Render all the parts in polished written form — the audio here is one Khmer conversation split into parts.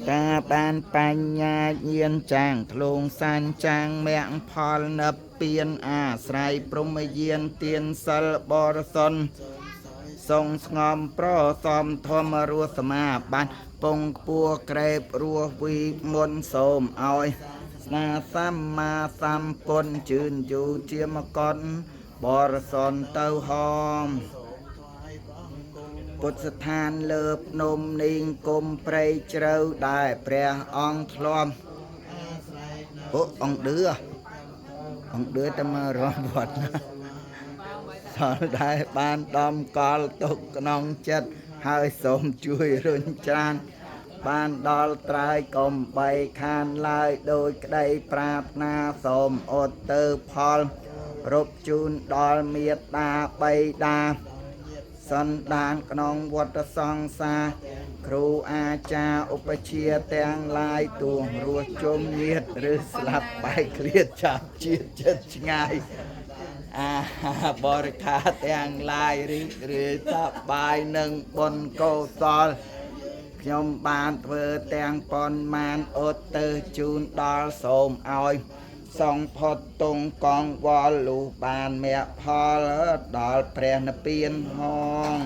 ตาบานปัญญาเยียนจางทลงสันจางแมงพอลนับเปลี่ยนอาศรัยปรมเยียนเตียนสลบรสนทรงสงอมโปรสอมธรรมรัวสมาบันปงปัวเกรบรัววีมนโสมเอานาสัมมาสัมปนจืนอยู่เจียมกอนบรสนเต้าหอมពុទ្ធស្ថានលើបនំនាងគុំព្រៃជ្រៅដែលព្រះអង្គធ្លាប់អង្គឌឺតែមករំវត្តណាសល់ដែលបានដំកល់ទុកក្នុងចិត្តហើយសូមជួយរុញច្រានបានដល់ត្រើយកុំបីខានឡើយដោយក្តីប្រាថ្នាសូមអត់ទៅផលរົບជូនដល់មេត្តាបៃតាសន្តានក្នុងវត្តសង្សារគ្រូអាចារ្យឧបជាទាំងឡាយទួងរស់ជុំញាតឬស្លាប់បែកឃ្លាតចាប់ជាតិចិត្តឆ្ងាយអាបរិខាទាំងឡាយរីករាយសប្បាយនឹងបុណ្យកុសលខ្ញុំបានធ្វើទាំងប៉ុន្មានអត់ទៅជូនដល់សូមឲ្យសង្ផុតតុងកងវល់លុះបានមគ្គផលដល់ព្រះនិព្វានហង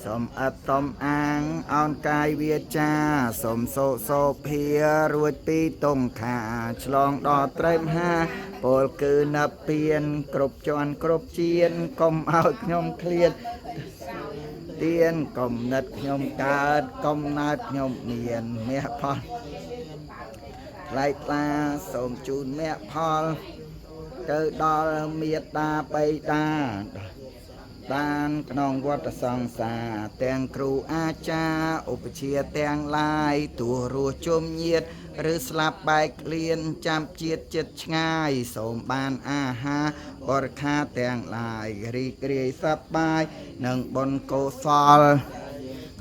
សូមអត្តមអាងអោនកាយវាចាសូមសូភារួចពីតុងខាឆ្លងដល់ត្រេមហាពលគឺនិព្វានគ្រប់ជាន់គ្រប់ជានកុំឲ្យខ្ញុំឃ្លាតទៀនកំណត់ខ្ញុំកើតកំណើតខ្ញុំមានមគ្គផលថ្លៃថ្លាសូមជូនមគ្គផលទៅដល់មេត្តាបៃតាបានក្នុងវត្តសង្សារទាំងគ្រូអាចារ្យឧបជាទាំងឡាយទោះរស់ជុំញាតឬស្លាប់បែកឃ្លានចាំជាតិចិត្តឆ្ងាយសូមបានអាហារបរិខាទាំងឡាយរីករាយសប្បាយនឹងបុណ្យកុសល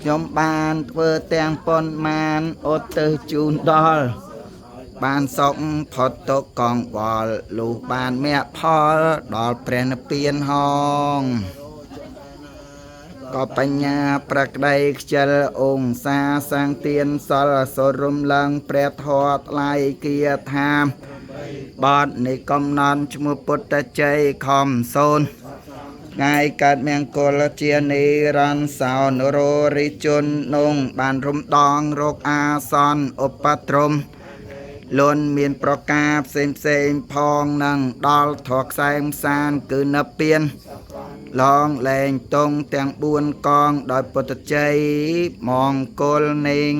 ខ្ញុំបានធ្វើទាំងប៉ុន្មានអត់ទៅជូនដល់បានសុខផុតទុក្ខកង្វល់លុះបានមគ្គផលដល់ព្រះនិព្វានហងក៏បញ្ញាប្រក្តីខ្ជិលអង្គសាសាំងទៀនសលសុរំលងព្រះធម៌ថ្លៃគាថាបតនៃកំណន់ឈ្មោះពុទ្ធជ័យខំសូនថ្ងៃកើតមង្គលជានិរន្តរ៍សោនររិជននងបានរំដងរោគអាសន្នឧបទ្រមលន់មានប្រការផ្សេងផងនឹងដល់ធរខ្សែមសានគឺនិព្វានឡងលែងតងទាំង4កងដោយពុទ្ធជ័យមង្គលនិង